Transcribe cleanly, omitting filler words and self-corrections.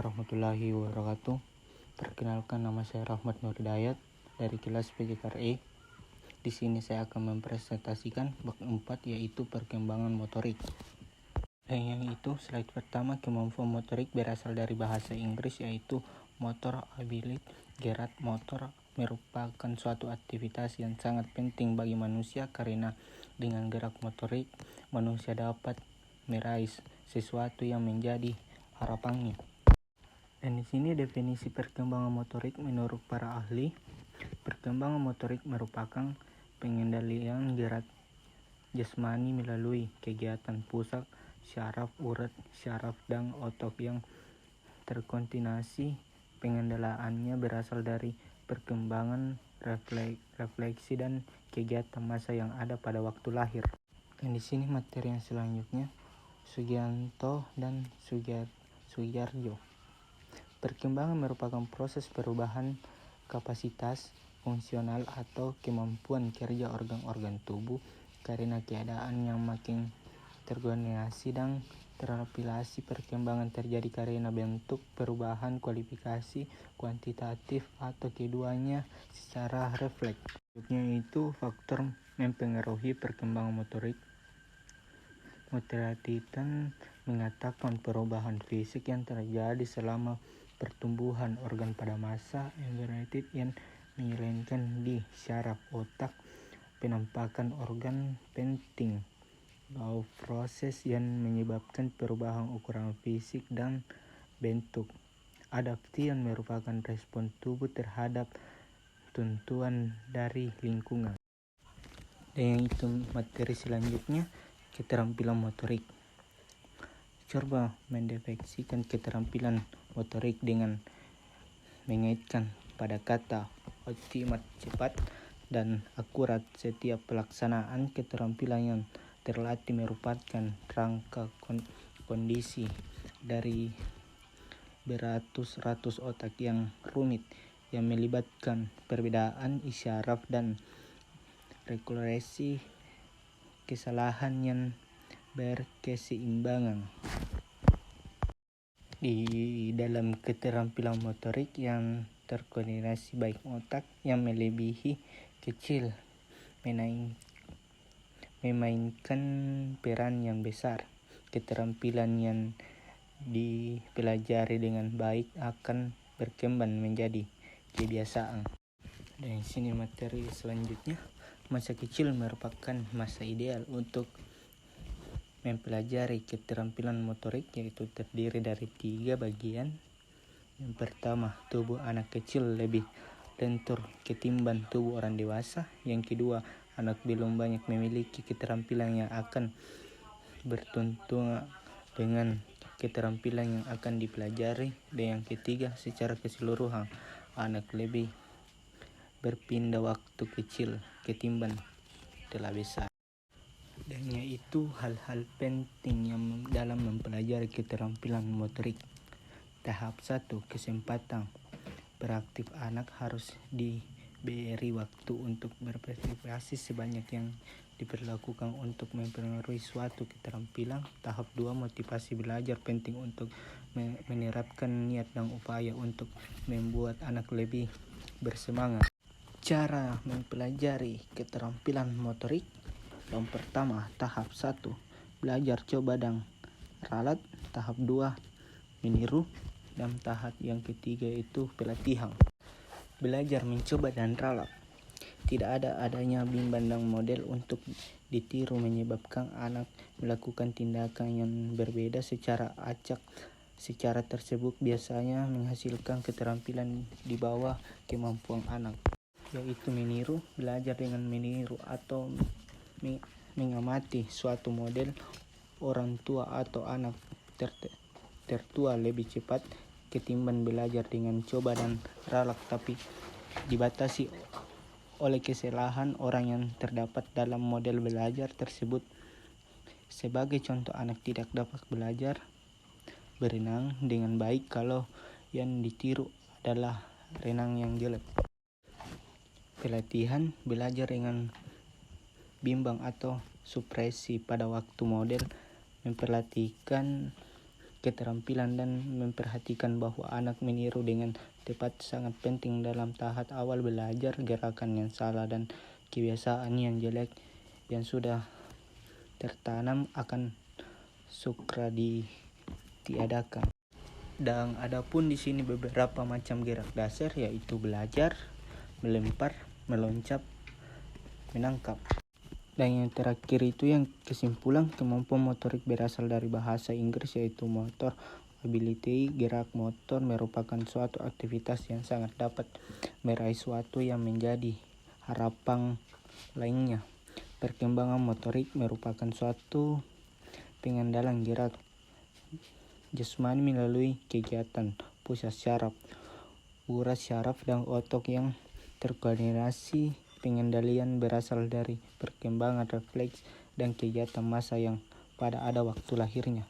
warahmatullahi wabarakatuh. Perkenalkan, nama saya Rahmat Nur Hidayat dari kelas PJKRE. Di sini saya akan mempresentasikan bab 4, yaitu perkembangan motorik. Dan yang itu, slide pertama, kemampuan motorik berasal dari bahasa Inggris, yaitu motor ability. Gerak motor merupakan suatu aktivitas yang sangat penting bagi manusia karena dengan gerak motorik manusia dapat meraih sesuatu yang menjadi harapannya. Dan di sini definisi perkembangan motorik menurut para ahli. Perkembangan motorik merupakan pengendalian gerak jasmani melalui kegiatan pusat syaraf, urat, syaraf, dan otot yang terkoordinasi. Pengendaliannya berasal dari perkembangan refleksi dan kegiatan massa yang ada pada waktu lahir. Dan di sini materi yang selanjutnya, Sugianto dan Sugiarjo. Perkembangan merupakan proses perubahan kapasitas fungsional atau kemampuan kerja organ-organ tubuh karena keadaan yang makin terkoordinasi dan teraplikasi. Perkembangan terjadi karena bentuk perubahan kualifikasi kuantitatif atau keduanya secara refleks. Selanjutnya itu faktor mempengaruhi perkembangan motorik. Motilatitan mengatakan perubahan fisik yang terjadi selama pertumbuhan organ pada masa embryonik yang menyelesaikan di syaraf otak. Penampakan organ penting bahwa proses yang menyebabkan perubahan ukuran fisik dan bentuk. Adaptasi yang merupakan respon tubuh terhadap tuntutan dari lingkungan. Dan yang itu materi selanjutnya, keterampilan motorik. Coba mendefinisikan keterampilan motorik dengan mengaitkan pada kata optimal, cepat, dan akurat. Setiap pelaksanaan keterampilan yang terlatih merupakan rangka kondisi dari beratus-ratus otak yang rumit yang melibatkan perbedaan isyarat dan regulasi kesalahan yang berkeseimbangan. Di dalam keterampilan motorik yang terkoordinasi, baik otak yang melebihi kecil memainkan peran yang besar. Keterampilan yang dipelajari dengan baik akan berkembang menjadi kebiasaan. Dan sini materi selanjutnya, masa kecil merupakan masa ideal untuk mempelajari keterampilan motorik, yaitu terdiri dari 3 bagian. Yang pertama, tubuh anak kecil lebih lentur ketimbang tubuh orang dewasa. Yang kedua, anak belum banyak memiliki keterampilan yang akan bertentangan dengan keterampilan yang akan dipelajari. Dan yang ketiga, secara keseluruhan anak lebih berpindah waktu kecil ketimbang telah besar. Dan yaitu hal-hal penting yang dalam mempelajari keterampilan motorik. Tahap 1, kesempatan beraktif. Anak harus diberi waktu untuk berpartisipasi sebanyak yang diperlakukan untuk mempengaruhi suatu keterampilan. Tahap 2, motivasi belajar penting untuk menerapkan niat dan upaya untuk membuat anak lebih bersemangat. Cara mempelajari keterampilan motorik. Yang pertama, tahap 1, belajar coba dan ralat. Tahap 2, meniru. Dan tahap yang ketiga itu pelatihan. Belajar mencoba dan ralat. Tidak adanya bimbang dan model untuk ditiru menyebabkan anak melakukan tindakan yang berbeda secara acak. Secara tersebut biasanya menghasilkan keterampilan di bawah kemampuan anak, yaitu meniru. Belajar dengan meniru atau mengamati suatu model orang tua atau anak tertua lebih cepat ketimbang belajar dengan coba dan ralat, tapi dibatasi oleh kesalahan orang yang terdapat dalam model belajar tersebut. Sebagai contoh, anak tidak dapat belajar berenang dengan baik kalau yang ditiru adalah renang yang jelek. Pelatihan, belajar dengan bimbang atau supresi pada waktu model memperhatikan keterampilan dan memperhatikan bahwa anak meniru dengan tepat sangat penting dalam tahap awal belajar. Gerakan yang salah dan kebiasaan yang jelek yang sudah tertanam akan segera ditiadakan. Dan adapun di sini beberapa macam gerak dasar, yaitu belajar, melempar, meloncat, menangkap. Dan yang terakhir itu yang kesimpulan, kemampuan motorik berasal dari bahasa Inggris yaitu motor ability. Gerak motor merupakan suatu aktivitas yang sangat dapat meraih suatu yang menjadi harapan lainnya. Perkembangan motorik merupakan suatu pengandalan gerak jasmani melalui kegiatan pusat syaraf, urat syaraf, dan otot yang terkoordinasi. Pengendalian berasal dari perkembangan refleks dan kegiatan massa yang pada ada waktu lahirnya.